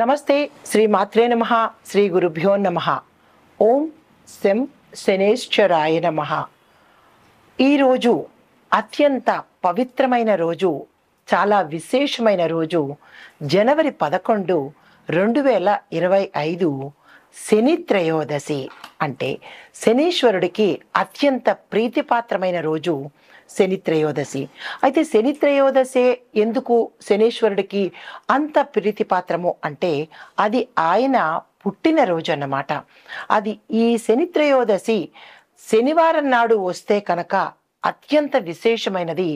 నమస్తే. శ్రీ మాత్రే నమః. శ్రీ గురుభ్యో నమః. ఓం శం శనేశ్వరాయ నమః. ఈరోజు అత్యంత పవిత్రమైన రోజు, చాలా విశేషమైన రోజు. జనవరి 11, 2025 శని త్రయోదశి. అంటే శనీశ్వరుడికి అత్యంత ప్రీతిపాత్రమైన రోజు శని త్రయోదశి. అయితే శని త్రయోదశి ఎందుకు శనీశ్వరుడికి అంత ప్రీతిపాత్రము అంటే అది ఆయన పుట్టినరోజు అన్నమాట. అది ఈ శని త్రయోదశి శనివారం నాడు వస్తే కనుక అత్యంత విశేషమైనది,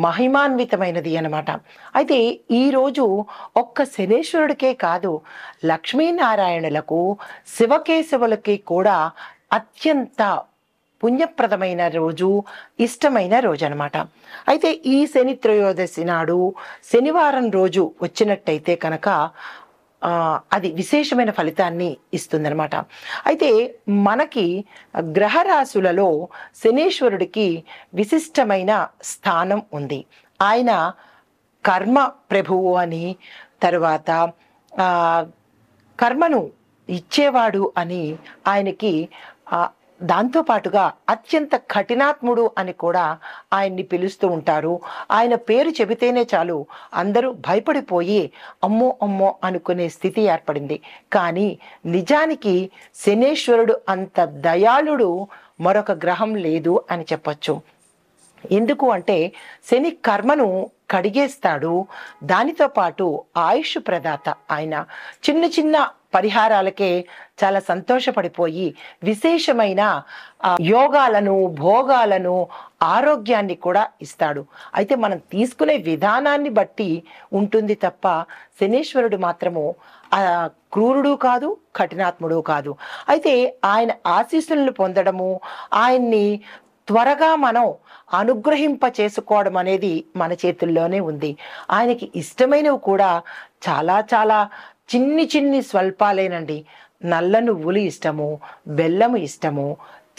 మహిమాన్వితమైనది అన్నమాట. అయితే ఈరోజు ఒక్క శనేశ్వరుడికే కాదు, లక్ష్మీనారాయణులకు, శివకేశవులకి కూడా అత్యంత పుణ్యప్రదమైన రోజు, ఇష్టమైన రోజు అనమాట. అయితే ఈ శని త్రయోదశి నాడు శనివారం రోజు వచ్చినట్టయితే కనుక అది విశేషమైన ఫలితాన్ని ఇస్తుందన్నమాట. అయితే మనకి గ్రహరాశులలో శనీశ్వరుడికి విశిష్టమైన స్థానం ఉంది. ఆయన కర్మ ప్రభువు అని, తర్వాత కర్మను ఇచ్చేవాడు అని ఆయనకి, దాంతోపాటుగా అత్యంత కఠినాత్ముడు అని కూడా ఆయన్ని పిలుస్తూ ఉంటారు. ఆయన పేరు చెబితేనే చాలు అందరూ భయపడిపోయి అమ్మో అమ్మో అనుకునే స్థితి ఏర్పడింది. కానీ నిజానికి శనేశ్వరుడు అంత దయాళుడు మరొక గ్రహం లేదు అని చెప్పచ్చు. ఎందుకు అంటే శని కర్మను కడిగేస్తాడు, దానితో పాటు ఆయుష్ ప్రదాత. ఆయన చిన్న చిన్న పరిహారాలకే చాలా సంతోషపడిపోయి విశేషమైన యోగాలను, భోగాలను, ఆరోగ్యాన్ని కూడా ఇస్తాడు. అయితే మనం తీసుకునే విధానాన్ని బట్టి ఉంటుంది తప్ప శనీశ్వరుడు మాత్రము క్రూరుడు కాదు, కఠినాత్ముడు కాదు. అయితే ఆయన ఆశీస్సులను పొందడము, ఆయన్ని త్వరగా మనం అనుగ్రహింప చేసుకోవడం అనేది మన చేతుల్లోనే ఉంది. ఆయనకి ఇష్టమైనవి కూడా చాలా చాలా చిన్ని స్వల్పాలేనండి. నల్ల నువ్వులు ఇష్టము, బెల్లము ఇష్టము,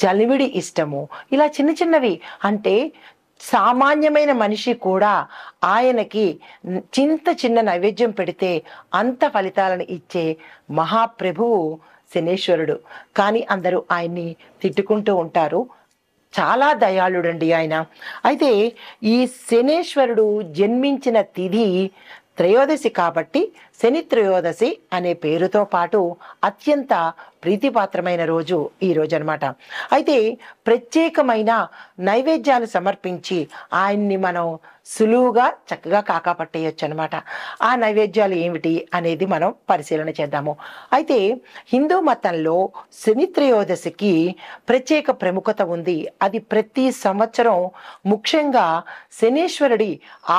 చలివిడి ఇష్టము, ఇలా చిన్నవి. అంటే సామాన్యమైన మనిషి కూడా ఆయనకి చిన్న నైవేద్యం పెడితే అంత ఫలితాలను ఇచ్చే మహాప్రభువు శనేశ్వరుడు. కానీ అందరూ ఆయన్ని తిట్టుకుంటూ ఉంటారు. చాలా దయాళుడండి ఆయన. అయితే ఈ శనేశ్వరుడు జన్మించిన తిథి త్రయోదశి కాబట్టి శని త్రయోదశి అనే పేరుతో పాటు అత్యంత ప్రీతిపాత్రమైన రోజు ఈ రోజు అనమాట. అయితే ప్రత్యేకమైన నైవేద్యాలు సమర్పించి ఆయన్ని మనం సులువుగా చక్కగా కాకాపట్టేయచ్చు అనమాట. ఆ నైవేద్యాలు ఏమిటి అనేది మనం పరిశీలన చేద్దాము. అయితే హిందూ మతంలో శని త్రయోదశికి ప్రత్యేక ప్రముఖత ఉంది. అది ప్రతి సంవత్సరం ముఖ్యంగా శనీశ్వరుడి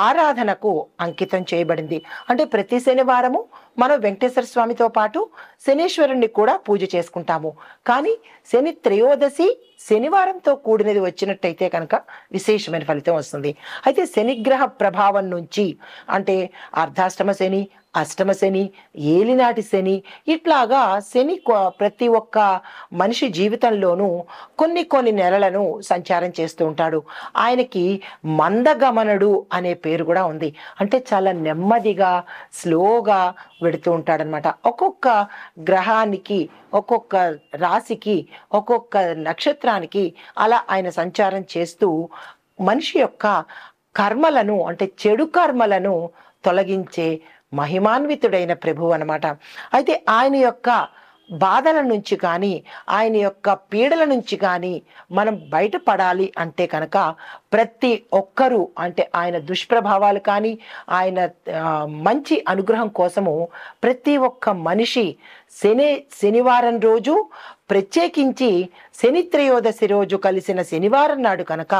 ఆరాధనకు అంకితం చేయబడింది. అంటే ప్రతి శనివారము మనం వెంకటేశ్వర స్వామితో పాటు శనీశ్వరుణ్ణి కూడా పూజ చేసుకుంటాము. కానీ శని త్రయోదశి శనివారంతో కూడినది వచ్చినట్టయితే కనుక విశేషమైన ఫలితం వస్తుంది. అయితే శనిగ్రహ ప్రభావం నుంచి, అంటే అర్ధాష్టమ శని, అష్టమ శని, ఏలినాటి శని, ఇట్లాగా శని ప్రతి ఒక్క మనిషి జీవితంలోనూ కొన్ని నెలలను సంచారం చేస్తూ ఉంటాడు. ఆయనకి మందగమనుడు అనే పేరు కూడా ఉంది. అంటే చాలా నెమ్మదిగా, స్లోగా వెడుతూ ఉంటాడనమాట. ఒక్కొక్క గ్రహానికి, ఒక్కొక్క రాశికి, ఒక్కొక్క నక్షత్రానికి అలా ఆయన సంచారం చేస్తూ మనిషి యొక్క కర్మలను, అంటే చెడు కర్మలను తొలగించే మహిమాన్వితుడైన ప్రభువు అనమాట. అయితే ఆయన యొక్క బాధల నుంచి కానీ, ఆయన యొక్క పీడల నుంచి కానీ మనం బయటపడాలి అంటే కనుక ప్రతి ఒక్కరూ, అంటే ఆయన దుష్ప్రభావాలు కానీ, ఆయన మంచి అనుగ్రహం కోసము ప్రతి ఒక్క మనిషి శనివారం రోజు, ప్రత్యేకించి శని త్రయోదశి రోజు కలిసిన శనివారం నాడు కనుక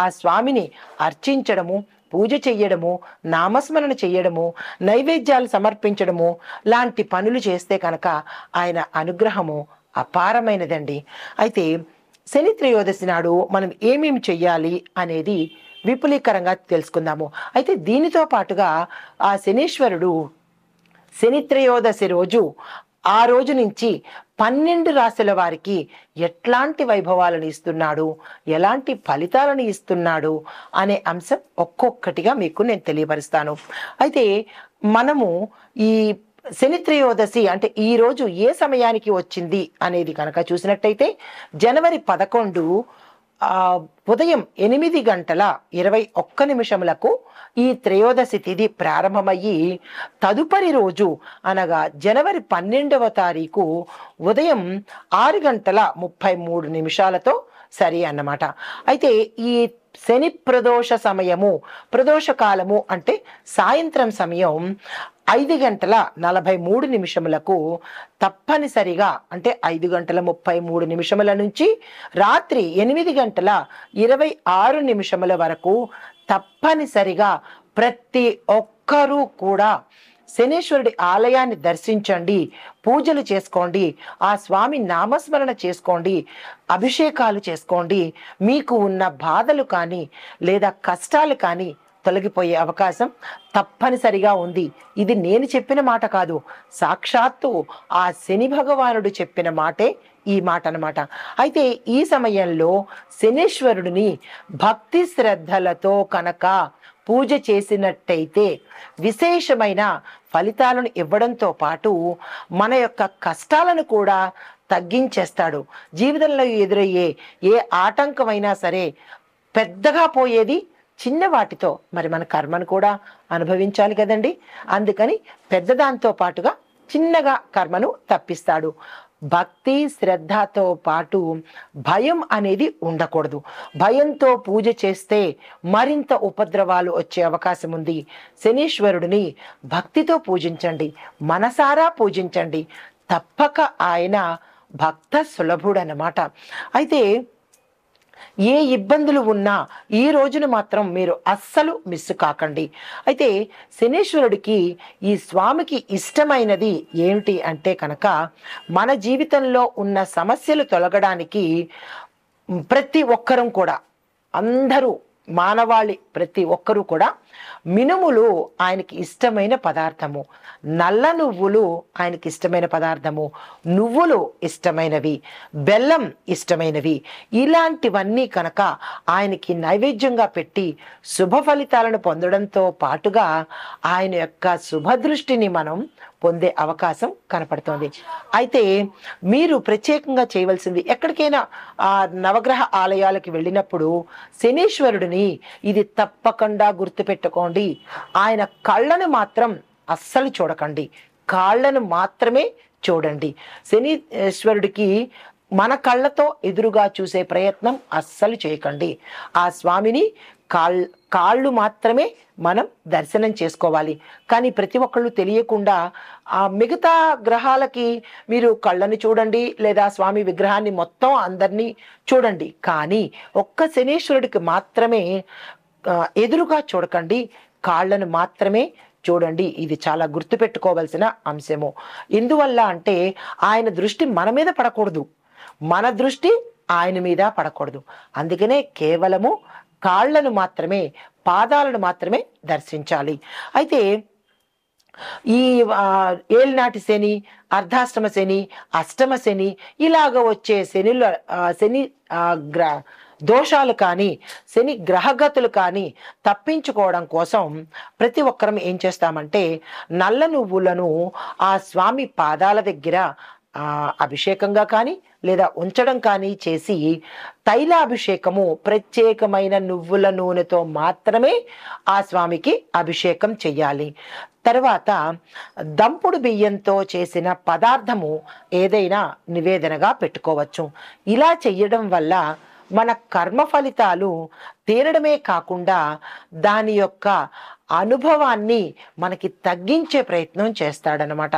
ఆ స్వామిని అర్చించడము, పూజ చెయ్యడము, నామస్మరణ చెయ్యడము, నైవేద్యాలు సమర్పించడము లాంటి పనులు చేస్తే కనుక ఆయన అనుగ్రహము అపారమైనదండి. అయితే శని త్రయోదశి నాడు మనం ఏమేమి చెయ్యాలి అనేది విపులీకరంగా తెలుసుకుందాము. అయితే దీనితో పాటుగా ఆ శనీశ్వరుడు శని త్రయోదశి రోజు, ఆ రోజు నుంచి 12 రాశుల వారికి ఎట్లాంటి వైభవాలను ఇస్తున్నాడు, ఎలాంటి ఫలితాలను ఇస్తున్నాడు అనే అంశం ఒక్కొక్కటిగా మీకు నేను తెలియపరుస్తాను. అయితే మనము ఈ శని త్రయోదశి అంటే ఈ రోజు ఏ సమయానికి వచ్చింది అనేది కనుక చూసినట్టయితే జనవరి 11 ఉదయం 8:21 ఈ త్రయోదశి తిథి ప్రారంభమయ్యి తదుపరి రోజు అనగా జనవరి 12వ తారీఖు ఉదయం 6:33 సరి అన్నమాట. అయితే ఈ శని ప్రదోష సమయము, ప్రదోష కాలము అంటే సాయంత్రం సమయం 5:43 తప్పనిసరిగా అంటే 5:33 నుంచి రాత్రి 8:26 వరకు తప్పనిసరిగా ప్రతి ఒక్కరూ కూడా శనీశ్వరుడి ఆలయాన్ని దర్శించండి, పూజలు చేసుకోండి, ఆ స్వామి నామస్మరణ చేసుకోండి, అభిషేకాలు చేసుకోండి. మీకు ఉన్న బాధలు కానీ లేదా కష్టాలు కానీ తొలగిపోయే అవకాశం తప్పనిసరిగా ఉంది. ఇది నేను చెప్పిన మాట కాదు, సాక్షాత్తు ఆ శని భగవానుడు చెప్పిన మాటే ఈ మాట అన్నమాట. అయితే ఈ సమయంలో శనీశ్వరుడిని భక్తి శ్రద్ధలతో కనుక పూజ చేసినట్టయితే విశేషమైన ఫలితాలను ఇవ్వడంతో పాటు మన యొక్క కష్టాలను కూడా తగ్గించేస్తాడు. జీవితంలో ఎదురయ్యే ఏ ఆటంకమైనా సరే పెద్దగా పోయేది చిన్న వాటితో. మరి మన కర్మను కూడా అనుభవించాలి కదండి. అందుకని పెద్దదాంతో పాటుగా చిన్నగా కర్మను తప్పిస్తాడు. భక్తి శ్రద్ధతో పాటు భయం అనేది ఉండకూడదు. భయంతో పూజ చేస్తే మరింత ఉపద్రవాలు వచ్చే అవకాశం ఉంది. శనీశ్వరుడిని భక్తితో పూజించండి, మనసారా పూజించండి. తప్పక ఆయన భక్త సులభుడన్నమాట. అయితే ఏ ఇబ్బందులు ఉన్నా ఈ రోజును మాత్రం మీరు అస్సలు మిస్ కాకండి. అయితే శనీశ్వరుడికి ఈ స్వామికి ఇష్టమైనది ఏమిటి అంటే కనుక మన జీవితంలో ఉన్న సమస్యలు తొలగడానికి ప్రతి ఒక్కరం కూడా, అందరూ మానవాళి ప్రతి ఒక్కరూ కూడా మినుములు ఆయనకి ఇష్టమైన పదార్థము, నల్ల నువ్వులు ఆయనకి ఇష్టమైన పదార్థము, నువ్వులు ఇష్టమైనవి, బెల్లం ఇష్టమైనవి, ఇలాంటివన్నీ కనుక ఆయనకి నైవేద్యంగా పెట్టి శుభ ఫలితాలను పొందడంతో పాటుగా ఆయన యొక్క శుభదృష్టిని మనం పొందే అవకాశం కనపడుతోంది. అయితే మీరు ప్రత్యేకంగా చేయవలసింది, ఎక్కడికైనా నవగ్రహ ఆలయాలకు వెళ్ళినప్పుడు శనీశ్వరుడిని ఇది తప్పకుండా గుర్తుపెట్టుకోండి, ఆయన కళ్ళను మాత్రం అస్సలు చూడకండి, కాళ్ళను మాత్రమే చూడండి. శనీశ్వరుడికి మన కళ్ళతో ఎదురుగా చూసే ప్రయత్నం అస్సలు చేయకండి. ఆ స్వామిని కాళ్ళు మాత్రమే మనం దర్శనం చేసుకోవాలి. కానీ ప్రతి ఒక్కళ్ళు తెలియకుండా ఆ మిగతా గ్రహాలకి మీరు కళ్ళని చూడండి లేదా స్వామి విగ్రహాన్ని మొత్తం అందరినీ చూడండి, కానీ ఒక్క శనీశ్వరుడికి మాత్రమే ఎదురుగా చూడకండి, కాళ్ళను మాత్రమే చూడండి. ఇది చాలా గుర్తుపెట్టుకోవాల్సిన అంశము. ఎందువల్ల అంటే ఆయన దృష్టి మన మీద పడకూడదు, మన దృష్టి ఆయన మీద పడకూడదు. అందుకనే కేవలము కాళ్ళను మాత్రమే, పాదాలను మాత్రమే దర్శించాలి. అయితే ఈ ఏలినాటి శని, అర్ధాష్టమ శని, అష్టమ శని ఇలాగ వచ్చే శని దోషాలు కానీ శని గ్రహగతులు కానీ తప్పించుకోవడం కోసం ప్రతి ఒక్కరం ఏం చేస్తామంటే నల్ల నువ్వులను ఆ స్వామి పాదాల దగ్గర అభిషేకంగా కానీ లేదా ఉంచడం కానీ చేసి తైలాభిషేకము, ప్రత్యేకమైన నువ్వుల నూనెతో మాత్రమే ఆ స్వామికి అభిషేకం చెయ్యాలి. తర్వాత దంపుడు బియ్యంతో చేసిన పదార్థము ఏదైనా నివేదనగా పెట్టుకోవచ్చు. ఇలా చెయ్యడం వల్ల మన కర్మ ఫలితాలు తీరడమే కాకుండా దాని యొక్క అనుభవాన్ని మనకి తగ్గించే ప్రయత్నం చేస్తాడనమాట.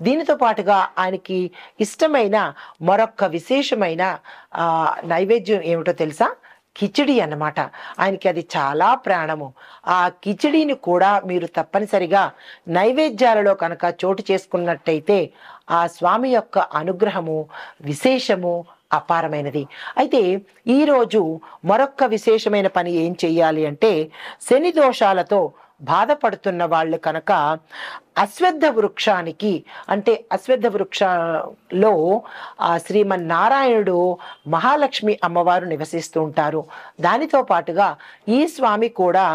దీనితో పాటుగా ఆయనకి ఇష్టమైన మరొక విశేషమైన నైవేద్యం ఏమిటో తెలుసా? కిచిడి అన్నమాట. ఆయనకి అది చాలా ప్రాణము. ఆ కిచిడిని కూడా మీరు తప్పనిసరిగా నైవేద్యాలలో కనుక చోటు చేసుకున్నట్టయితే ఆ స్వామి యొక్క అనుగ్రహము విశేషము, అపారమైనది. అయితే ఈరోజు మరొక్క విశేషమైన పని ఏం చెయ్యాలి అంటే శని దోషాలతో బాధపడుతున్న వాళ్ళు కనుక అశ్వత్థ వృక్షానికి, అంటే అశ్వత్థ వృక్షంలో శ్రీమన్నారాయణుడు, మహాలక్ష్మి అమ్మవారు నివసిస్తూ ఉంటారు. దానితో పాటుగా ఈ స్వామి కూడా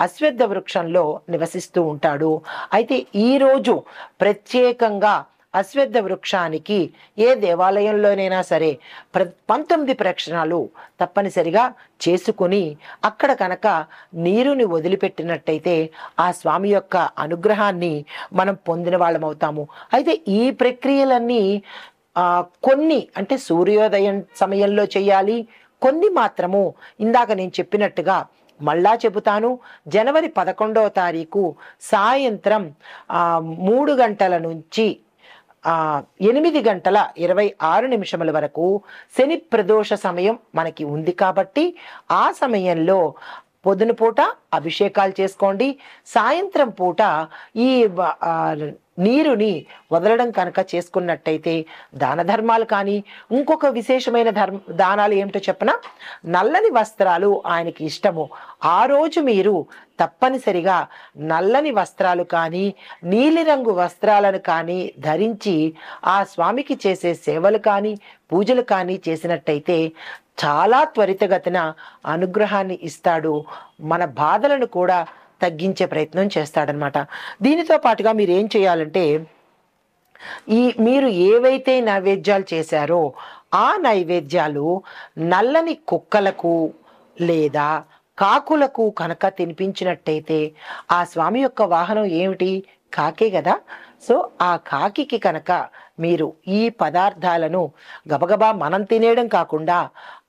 అశ్వత్థ వృక్షంలో నివసిస్తూ ఉంటాడు. అయితే ఈరోజు ప్రత్యేకంగా అశ్వత్థ వృక్షానికి ఏ దేవాలయంలోనైనా సరే 19 ప్రదక్షిణాలు తప్పనిసరిగా చేసుకుని అక్కడ కనుక నీరుని వదిలిపెట్టినట్టయితే ఆ స్వామి యొక్క అనుగ్రహాన్ని మనం పొందిన వాళ్ళం అవుతాము. అయితే ఈ ప్రక్రియలన్నీ కొన్ని అంటే సూర్యోదయం సమయంలో చేయాలి, కొన్ని మాత్రము ఇందాక నేను చెప్పినట్టుగా మళ్ళా చెబుతాను. జనవరి 11వ తారీఖు సాయంత్రం 3 గంటల నుంచి 8:26 వరకు శని ప్రదోష సమయం మనకి ఉంది. కాబట్టి ఆ సమయంలో పొద్దున పూట అభిషేకాలు చేసుకోండి, సాయంత్రం పూట ఈ నీరుని వదలడం కనుక చేసుకున్నట్టయితే దాన ధర్మాలు కానీ, ఇంకొక విశేషమైన దానాలు ఏమిటో చెప్పనా, నల్లని వస్త్రాలు ఆయనకి ఇష్టము. ఆ రోజు మీరు తప్పనిసరిగా నల్లని వస్త్రాలు కానీ, నీలిరంగు వస్త్రాలను కానీ ధరించి ఆ స్వామికి చేసే సేవలు కానీ, పూజలు కానీ చేసినట్టయితే చాలా త్వరితగతిన అనుగ్రహాన్ని ఇస్తాడు. మన బాధలను కూడా తగ్గించే ప్రయత్నం చేస్తాడనమాట. దీనితో పాటుగా మీరు ఏం చేయాలంటే, మీరు ఏవైతే నైవేద్యాలు చేశారో ఆ నైవేద్యాలు నల్లని కుక్కలకు లేదా కాకులకు కనుక తినిపించినట్టయితే, ఆ స్వామి యొక్క వాహనం ఏమిటి? కాకే కదా. సో ఆ కాకికి కనుక మీరు ఈ పదార్థాలను గబగబా మనం తినేయడం కాకుండా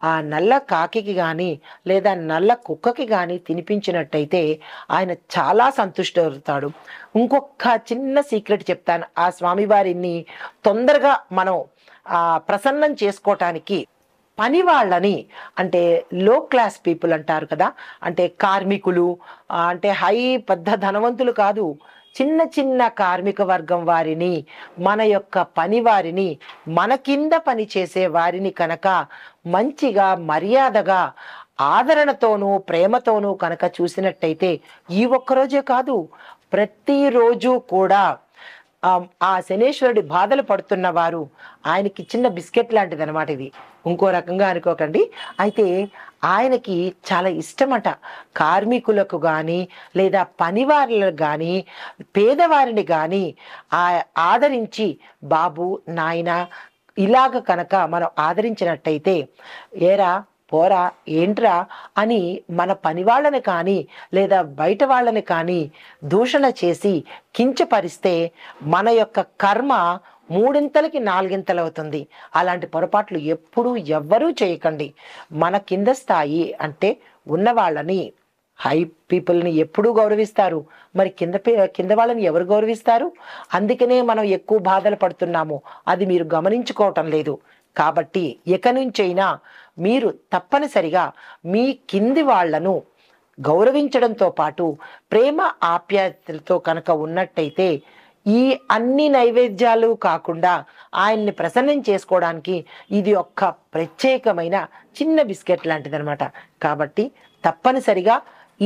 ఆ నల్ల కాకికి కానీ లేదా నల్ల కుక్కకి కానీ తినిపించినట్టయితే ఆయన చాలా సంతుష్టవుతాడు. ఇంకొక చిన్న సీక్రెట్ చెప్తాను. ఆ స్వామివారిని తొందరగా మనం ప్రసన్నం చేసుకోవటానికి పని వాళ్ళని, అంటే లో క్లాస్ పీపుల్ అంటారు కదా, అంటే కార్మికులు, అంటే హై పెద్ద ధనవంతులు కాదు, చిన్న చిన్న కార్మిక వర్గం వారిని, మన యొక్క పని వారిని, మన కింద పని చేసే వారిని కనుక మంచిగా మర్యాదగా ఆదరణతోనూ ప్రేమతోనూ కనుక చూసినట్టయితే ఈ ఒక్కరోజే కాదు ప్రతిరోజు కూడా ఆ శనేశ్వరుడి బాధలు పడుతున్న వారు ఆయనకి చిన్న బిస్కెట్ లాంటిది అనమాట. ఇది ఇంకో రకంగా అనుకోకండి. అయితే ఆయనకి చాలా ఇష్టమట కార్మికులకు కానీ లేదా పనివారులకు కానీ పేదవారిని కానీ ఆదరించి, బాబు నాయన ఇలాగ కనుక మనం ఆదరించినట్టయితే, ఏరా పోరా ఏంట్రా అని మన పని వాళ్ళని కానీ లేదా బయట వాళ్ళని కానీ దూషణ చేసి కించపరిస్తే మన యొక్క కర్మ 3 4 అవుతుంది. అలాంటి పొరపాట్లు ఎప్పుడూ ఎవ్వరూ చేయకండి. మన కింద స్థాయి అంటే ఉన్నవాళ్ళని, హై పీపుల్ని ఎప్పుడూ గౌరవిస్తారు. మరి కింద వాళ్ళని ఎవరు గౌరవిస్తారు? అందుకనే మనం ఎక్కువ బాధలు పడుతున్నాము. అది మీరు గమనించుకోవటం లేదు. కాబట్టి ఇక నుంచైనా మీరు తప్పనిసరిగా మీ కింది వాళ్లను గౌరవించడంతో పాటు ప్రేమ ఆప్యాయతలతో కనుక ఉన్నట్టయితే ఈ అన్ని నైవేద్యాలు కాకుండా ఆయన్ని ప్రసన్నం చేసుకోవడానికి ఇది ఒక్క ప్రత్యేకమైన చిన్న బిస్కెట్ లాంటిదనమాట. కాబట్టి తప్పనిసరిగా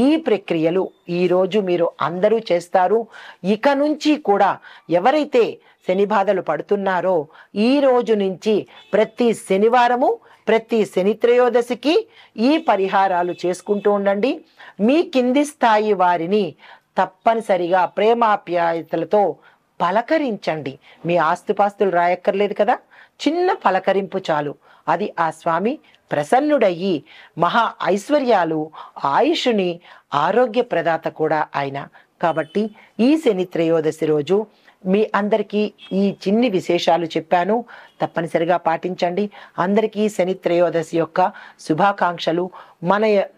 ఈ ప్రక్రియలు ఈరోజు మీరు అందరూ చేస్తారు. ఇక నుంచి కూడా ఎవరైతే శని బాధలు పడుతున్నారో ఈ రోజు నుంచి ప్రతి శనివారము, ప్రతి శని త్రయోదశికి ఈ పరిహారాలు చేసుకుంటూ ఉండండి. మీ కింది స్థాయి వారిని తప్పనిసరిగా ప్రేమాప్యాయతలతో పలకరించండి. మీ ఆస్తుపాస్తులు రాయక్కర్లేదు కదా, చిన్న పలకరింపు చాలు. అది ఆ స్వామి ప్రసన్నుడయ్యి మహా ఐశ్వర్యాలు, ఆయుషుని, ఆరోగ్య ప్రదాత కూడా ఆయన. కాబట్టి ఈ శని త్రయోదశి రోజు మీ అందరికీ ఈ చిన్ని విశేషాలు చెప్పాను, తప్పనిసరిగా పాటించండి. అందరికీ శని త్రయోదశి యొక్క శుభాకాంక్షలు.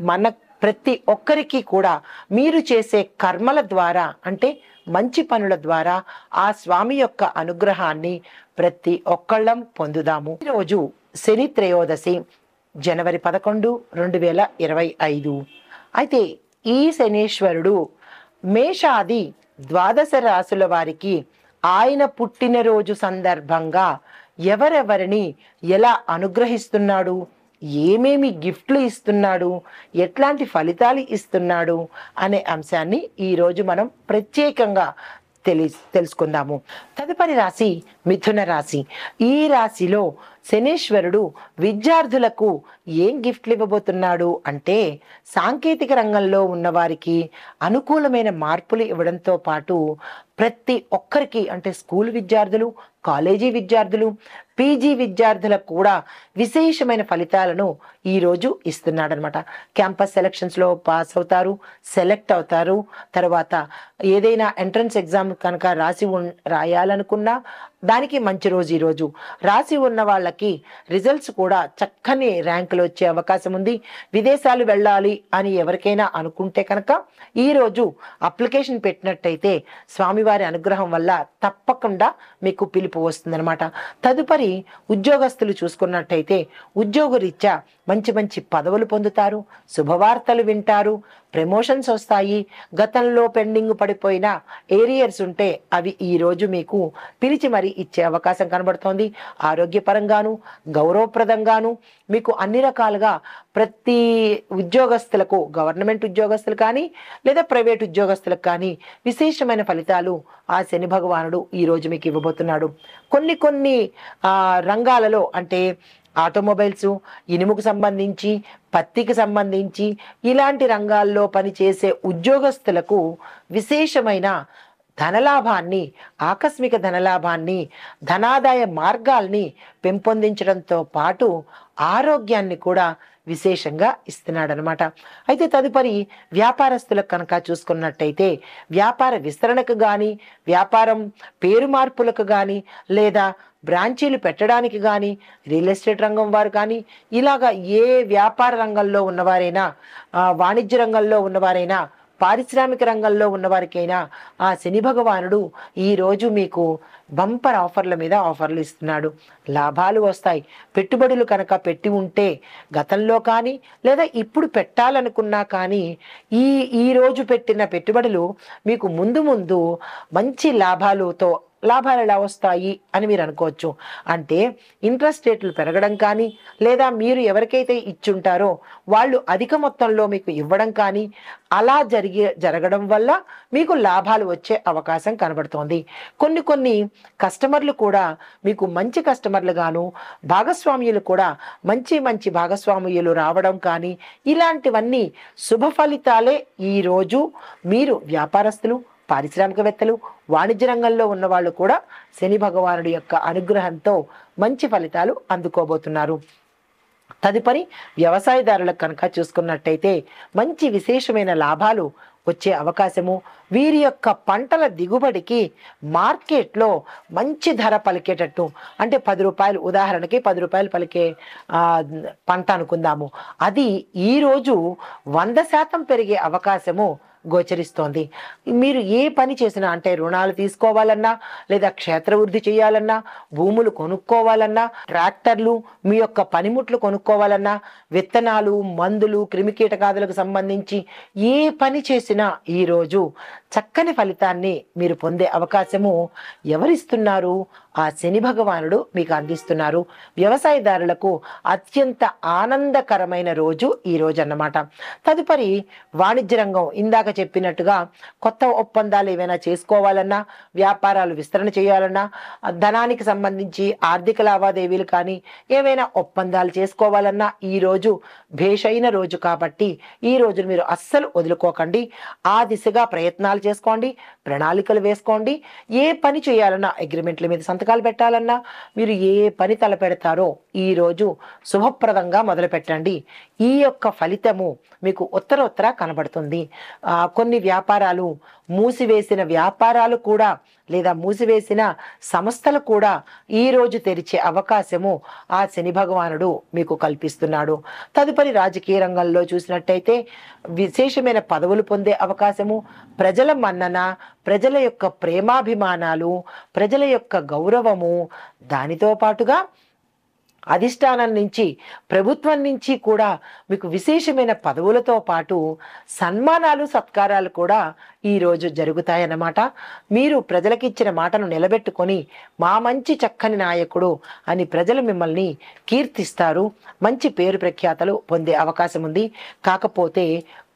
మన ప్రతి ఒక్కరికి కూడా మీరు చేసే కర్మల ద్వారా, అంటే మంచి పనుల ద్వారా ఆ స్వామి యొక్క అనుగ్రహాన్ని ప్రతి ఒక్కళ్ళం పొందుదాము. ఈరోజు శని త్రయోదశి జనవరి 11, 2025. అయితే ఈ శనీశ్వరుడు మేషాది ద్వాదశ రాశుల వారికి ఆయన పుట్టినరోజు సందర్భంగా ఎవరెవరిని ఎలా అనుగ్రహిస్తున్నాడు, ఏమేమి గిఫ్ట్లు ఇస్తున్నాడు, ఎట్లాంటి ఫలితాలు ఇస్తున్నాడు అనే అంశాన్ని ఈరోజు మనం ప్రత్యేకంగా తెలుసుకుందాము. తదుపరి రాశి మిథున రాశి. ఈ రాశిలో శనీశ్వరుడు విద్యార్థులకు ఏం గిఫ్ట్లు ఇవ్వబోతున్నాడు అంటే, సాంకేతిక రంగంలో ఉన్నవారికి అనుకూలమైన మార్పులు ఇవ్వడంతో పాటు ప్రతి ఒక్కరికి అంటే స్కూల్ విద్యార్థులు, కాలేజీ విద్యార్థులు, పీజీ విద్యార్థులకు కూడా విశేషమైన ఫలితాలను ఈరోజు ఇస్తున్నాడనమాట. క్యాంపస్ సెలక్షన్స్లో పాస్ అవుతారు, సెలెక్ట్ అవుతారు. తర్వాత ఏదైనా ఎంట్రన్స్ ఎగ్జామ్ కనుక రాయాలనుకున్నా దానికి మంచి రోజు ఈరోజు. రాసి ఉన్న వాళ్ళకి రిజల్ట్స్ కూడా చక్కని ర్యాంకులు వచ్చే అవకాశం ఉంది. విదేశాలు వెళ్ళాలి అని ఎవరికైనా అనుకుంటే కనుక ఈరోజు అప్లికేషన్ పెట్టినట్టయితే స్వామివారి అనుగ్రహం వల్ల తప్పకుండా మీకు పిలుపు వస్తుందన్నమాట. తదుపరి ఉద్యోగస్తులు చూసుకున్నట్టయితే ఉద్యోగరీత్యా మంచి మంచి పదవులు పొందుతారు, శుభవార్తలు వింటారు, ప్రమోషన్స్ వస్తాయి. గతంలో పెండింగ్ పడిపోయిన ఏరియర్స్ ఉంటే అవి ఈరోజు మీకు పిలిచి మరీ ఇచ్చే అవకాశం కనబడుతోంది. ఆరోగ్యపరంగాను, గౌరవప్రదంగాను మీకు అన్ని రకాలుగా ప్రతి ఉద్యోగస్తులకు, గవర్నమెంట్ ఉద్యోగస్తులు కానీ లేదా ప్రైవేట్ ఉద్యోగస్తులకు కానీ విశేషమైన ఫలితాలు ఆ శని భగవానుడు ఈరోజు మీకు ఇవ్వబోతున్నాడు. కొన్ని రంగాలలో అంటే ఆటోమొబైల్స్, ఇనుముకు సంబంధించి, పత్తికి సంబంధించి ఇలాంటి రంగాల్లో పనిచేసే ఉద్యోగస్తులకు విశేషమైన ధనలాభాన్ని, ఆకస్మిక ధనలాభాన్ని, ధనాదాయ మార్గాల్ని పెంపొందించడంతో పాటు ఆరోగ్యాన్ని కూడా విశేషంగా ఇస్తున్నాడనమాట. అయితే తదుపరి వ్యాపారస్తులకు కనుక చూసుకున్నట్టయితే వ్యాపార విస్తరణకు కానీ, వ్యాపారం పేరు మార్పులకు కానీ, లేదా బ్రాంచీలు పెట్టడానికి కానీ, రియల్ ఎస్టేట్ రంగం వారు కానీ, ఇలాగా ఏ వ్యాపార రంగంలో ఉన్నవారైనా, వాణిజ్య రంగంలో ఉన్నవారైనా, పారిశ్రామిక రంగంలో ఉన్నవారికైనా ఆ శని భగవానుడు ఈరోజు మీకు బంపర్ ఆఫర్ల మీద ఆఫర్లు ఇస్తున్నాడు. లాభాలు వస్తాయి. పెట్టుబడులు కనుక పెట్టి ఉంటే గతంలో కానీ లేదా ఇప్పుడు పెట్టాలనుకున్నా కానీ ఈరోజు పెట్టిన పెట్టుబడులు మీకు ముందు ముందు మంచి లాభాలు ఎలా వస్తాయి అని మీరు అనుకోవచ్చు. అంటే ఇంట్రెస్ట్ రేట్లు పెరగడం కానీ లేదా మీరు ఎవరికైతే ఇచ్చుంటారో వాళ్ళు అధిక మొత్తంలో మీకు ఇవ్వడం కానీ అలా జరగడం వల్ల మీకు లాభాలు వచ్చే అవకాశం కనబడుతోంది. కొన్ని కస్టమర్లు కూడా మీకు మంచి కస్టమర్లు గాను, భాగస్వామ్యులు కూడా మంచి భాగస్వామ్యులు రావడం కానీ ఇలాంటివన్నీ శుభ ఫలితాలే ఈరోజు మీరు వ్యాపారస్తులు, పారిశ్రామికవేత్తలు, వాణిజ్య రంగంలో ఉన్న వాళ్ళు కూడా శని భగవానుడి యొక్క అనుగ్రహంతో మంచి ఫలితాలు అందుకోబోతున్నారు. తదుపరి వ్యవసాయదారులకు కనుక చూసుకున్నట్టయితే మంచి విశేషమైన లాభాలు వచ్చే అవకాశము, వీరి యొక్క పంటల దిగుబడికి మార్కెట్లో మంచి ధర పలికేటట్టు, అంటే 10 రూపాయలు, ఉదాహరణకి 10 రూపాయలు పలికే పంట అనుకుందాము, అది ఈరోజు 100% పెరిగే అవకాశము గోచరిస్తోంది. మీరు ఏ పని చేసినా అంటే రుణాలు తీసుకోవాలన్నా లేదా క్షేత్రవృద్ధి చేయాలన్నా, భూములు కొనుక్కోవాలన్నా, ట్రాక్టర్లు, మీ యొక్క పనిముట్లు కొనుక్కోవాలన్నా, విత్తనాలు, మందులు, క్రిమికీటకాదులకు సంబంధించి ఏ పని చేసినా ఈరోజు చక్కని ఫలితాన్ని మీరు పొందే అవకాశము ఎవరిస్తున్నారు? ఆ శని భగవానుడు మీకు అందిస్తున్నారు. వ్యవసాయదారులకు అత్యంత ఆనందకరమైన రోజు ఈ రోజు అన్నమాట. తదుపరి వాణిజ్య రంగం, ఇందాక చెప్పినట్టుగా కొత్త ఒప్పందాలు ఏమైనా చేసుకోవాలన్నా, వ్యాపారాలు విస్తరణ చేయాలన్నా, ధనానికి సంబంధించి ఆర్థిక లావాదేవీలు కానీ ఏమైనా ఒప్పందాలు చేసుకోవాలన్నా ఈరోజు భేషైన రోజు కాబట్టి ఈ రోజును మీరు అస్సలు వదులుకోకండి. ఆ దిశగా ప్రయత్నాలు చేసుకోండి, ప్రణాళికలు వేసుకోండి. ఏ పని చేయాలన్నా, అగ్రిమెంట్ల మీద సంతకాలు పెట్టాలన్నా, మీరు ఏ పని తలపెడతారో ఈరోజు శుభప్రదంగా మొదలుపెట్టండి. ఈ యొక్క ఫలితము మీకు ఉత్తర కనబడుతుంది. కొన్ని వ్యాపారాలు, మూసివేసిన వ్యాపారాలు కూడా లేదా మూసివేసిన సంస్థలు కూడా ఈరోజు తెరిచే అవకాశము ఆ శని భగవానుడు మీకు కల్పిస్తున్నాడు. తదుపరి రాజకీయ రంగంలో చూసినట్టయితే విశేషమైన పదవులు పొందే అవకాశము, ప్రజల మన్నన, ప్రజల యొక్క ప్రేమాభిమానాలు, ప్రజల యొక్క గౌరవము, దానితో పాటుగా అధిష్టానం నుంచి, ప్రభుత్వం నుంచి కూడా మీకు విశేషమైన పదవులతో పాటు సన్మానాలు, సత్కారాలు కూడా ఈరోజు జరుగుతాయన్నమాట. మీరు ప్రజలకిచ్చిన మాటను నిలబెట్టుకొని మా మంచి చక్కని నాయకుడు అని ప్రజలు మిమ్మల్ని కీర్తిస్తారు. మంచి పేరు ప్రఖ్యాతలు పొందే అవకాశం ఉంది. కాకపోతే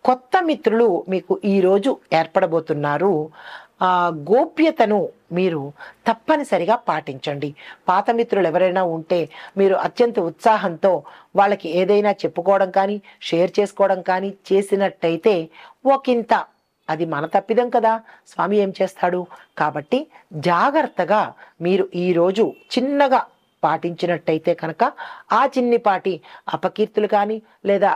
కొత్త మిత్రులు మీకు ఈరోజు ఏర్పడబోతున్నారు. గోప్యతను మీరు తప్పనిసరిగా పాటించండి. పాత మిత్రులు ఎవరైనా ఉంటే మీరు అత్యంత ఉత్సాహంతో వాళ్ళకి ఏదైనా చెప్పుకోవడం కానీ, షేర్ చేసుకోవడం కానీ చేసినట్టయితే ఒకంత అది మన తప్పిదం కదా, స్వామి ఏం చేస్తాడు. కాబట్టి జాగ్రత్తగా మీరు ఈరోజు చిన్నగా పాటించినట్టయితే కనుక ఆ చిన్నిపాటి అపకీర్తులు కానీ లేదా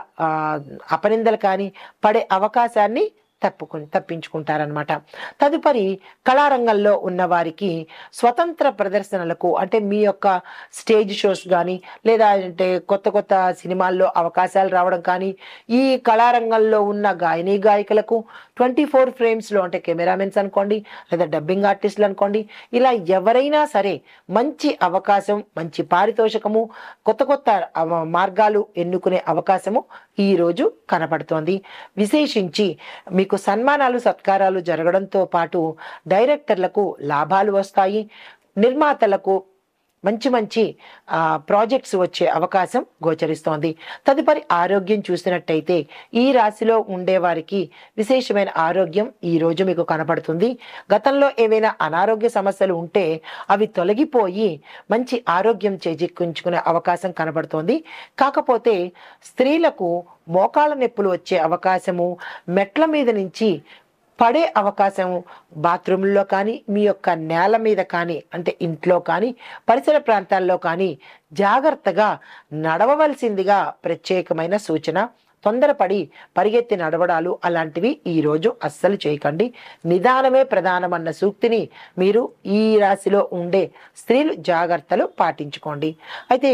అపనిందలు కానీ పడే అవకాశాన్ని తప్పించుకుంటారనమాట. తదుపరి కళారంగంలో ఉన్న వారికి స్వతంత్ర ప్రదర్శనలకు అంటే మీ యొక్క స్టేజ్ షోస్ కానీ లేదా అంటే కొత్త కొత్త సినిమాల్లో అవకాశాలు రావడం కానీ, ఈ కళారంగంలో ఉన్న గాయని గాయకులకు 24 ఫ్రేమ్స్లో అంటే కెమెరామెన్స్ అనుకోండి లేదా డబ్బింగ్ ఆర్టిస్టులు అనుకోండి, ఇలా ఎవరైనా సరే మంచి అవకాశం, మంచి పారితోషికము, కొత్త కొత్త మార్గాలు ఎన్నుకునే అవకాశము ఈరోజు కనపడుతోంది. విశేషించి మీకు సన్మానాలు, సత్కారాలు జరగడంతో పాటు డైరెక్టర్లకు లాభాలు వస్తాయి. నిర్మాతలకు మంచి మంచి ప్రాజెక్ట్స్ వచ్చే అవకాశం గోచరిస్తోంది. తదుపరి ఆరోగ్యం చూసినట్టయితే ఈ రాశిలో ఉండేవారికి విశేషమైన ఆరోగ్యం ఈరోజు మీకు కనపడుతుంది. గతంలో ఏవైనా అనారోగ్య సమస్యలు ఉంటే అవి తొలగిపోయి మంచి ఆరోగ్యం చేజిక్కించుకునే అవకాశం కనబడుతోంది. కాకపోతే స్త్రీలకు మోకాళ్ళ నొప్పులు వచ్చే అవకాశము, మెట్ల మీద నుంచి పడే అవకాశం, బాత్రూంలో కానీ మీ యొక్క నేల మీద కానీ అంటే ఇంట్లో కానీ పరిసర ప్రాంతాల్లో కానీ జాగ్రత్తగా నడవవలసిందిగా ప్రత్యేకమైన సూచన. తొందరపడి పరిగెత్తి నడవడాలు అలాంటివి ఈరోజు అస్సలు చేయకండి. నిదానమే ప్రధానమన్న సూక్తిని మీరు ఈ రాశిలో ఉండే స్త్రీలు జాగ్రత్తలు పాటించుకోండి. అయితే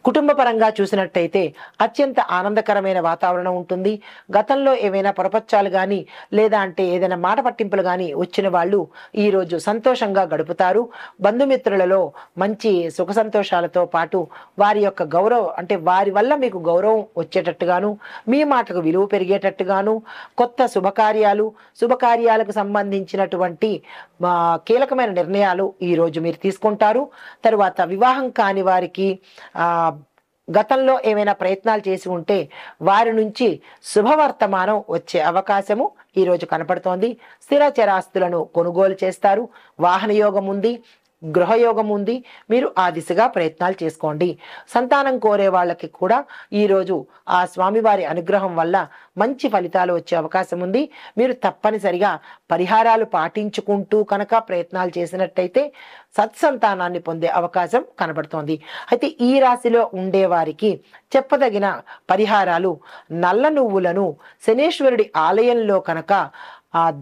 కుటుంబ పరంగా చూసినట్టయితే అత్యంత ఆనందకరమైన వాతావరణం ఉంటుంది. గతంలో ఏవైనా పొరపచ్చాలు కానీ లేదా అంటే ఏదైనా మాట పట్టింపులు కానీ వచ్చిన వాళ్ళు ఈరోజు సంతోషంగా గడుపుతారు. బంధుమిత్రులలో మంచి సుఖ సంతోషాలతో పాటు వారి యొక్క గౌరవం అంటే వారి వల్ల మీకు గౌరవం వచ్చేటట్టుగాను, మీ మాటకు విలువ పెరిగేటట్టుగాను, కొత్త శుభకార్యాలకు సంబంధించినటువంటి కీలకమైన నిర్ణయాలు ఈరోజు మీరు తీసుకుంటారు. తరువాత వివాహం కాని వారికి గతంలో ఏమైనా ప్రయత్నాలు చేసి ఉంటే వారి నుంచి శుభవర్తమానం వచ్చే అవకాశము ఈరోజు కనపడుతోంది. స్థిర చరాస్తులను కొనుగోలు చేస్తారు. వాహన యోగం ఉంది, గృహయోగం ఉంది. మీరు ఆ దిశగా ప్రయత్నాలు చేసుకోండి. సంతానం కోరే వాళ్ళకి కూడా ఈరోజు ఆ స్వామివారి అనుగ్రహం వల్ల మంచి ఫలితాలు వచ్చే అవకాశం ఉంది. మీరు తప్పనిసరిగా పరిహారాలు పాటించుకుంటూ కనుక ప్రయత్నాలు చేసినట్టయితే సత్సంతానాన్ని పొందే అవకాశం కనబడుతోంది. అయితే ఈ రాశిలో ఉండేవారికి చెప్పదగిన పరిహారాలు, నల్ల నువ్వులను శనేశ్వరుడి ఆలయంలో కనుక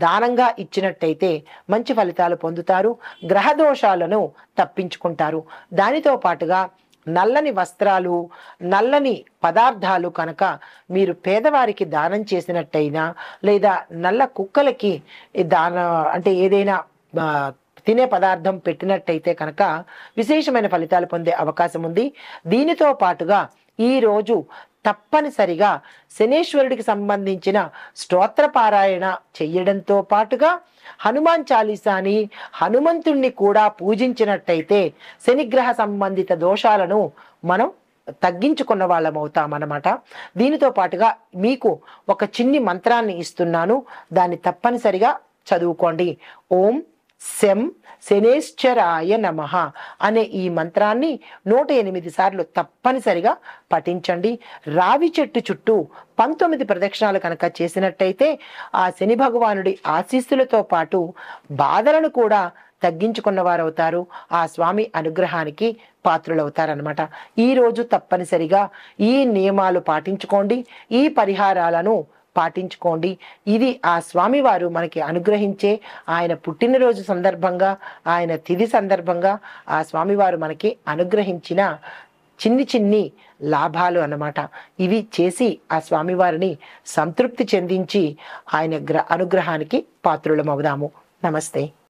దానంగా ఇచ్చినట్టయితే మంచి ఫలితాలు పొందుతారు. గ్రహ దోషాలను తప్పించుకుంటారు. దానితో పాటుగా నల్లని వస్త్రాలు, నల్లని పదార్థాలు కనుక మీరు పేదవారికి దానం చేసినట్టయినా లేదా నల్ల కుక్కలకి అంటే ఏదైనా తినే పదార్థం పెట్టినట్టయితే కనుక విశేషమైన ఫలితాలు పొందే అవకాశం ఉంది. దీనితో పాటుగా ఈరోజు తప్పనిసరిగా శనేశ్వరుడికి సంబంధించిన స్తోత్ర పారాయణ చెయ్యడంతో పాటుగా హనుమాన్ చాలీసాని, హనుమంతుణ్ణి కూడా పూజించినట్టయితే శనిగ్రహ సంబంధిత దోషాలను మనం తగ్గించుకున్న వాళ్ళం అవుతామన్నమాట. దీనితో పాటుగా మీకు ఒక చిన్ని మంత్రాన్ని ఇస్తున్నాను, దాన్ని తప్పనిసరిగా చదువుకోండి. ఓం శం శనేశ్వరాయ నమః అనే ఈ మంత్రాన్ని 108 సార్లు తప్పనిసరిగా పఠించండి. రావి చెట్టు చుట్టూ 19 ప్రదక్షిణాలు కనుక చేసినట్టయితే ఆ శని భగవానుడి ఆశీస్సులతో పాటు బాధలను కూడా తగ్గించుకున్న వారు అవుతారు. ఆ స్వామి అనుగ్రహానికి పాత్రులవుతారనమాట. ఈరోజు తప్పనిసరిగా ఈ నియమాలు పాటించుకోండి, ఈ పరిహారాలను పాటించుకోండి. ఇది ఆ స్వామివారు మనకి అనుగ్రహించే ఆయన పుట్టినరోజు సందర్భంగా, ఆయన తిథి సందర్భంగా ఆ స్వామివారు మనకి అనుగ్రహించిన చిన్ని లాభాలు అన్నమాట. ఇవి చేసి ఆ స్వామివారిని సంతృప్తి చెందించి ఆయన అనుగ్రహానికి పాత్రులమవుదాము. నమస్తే.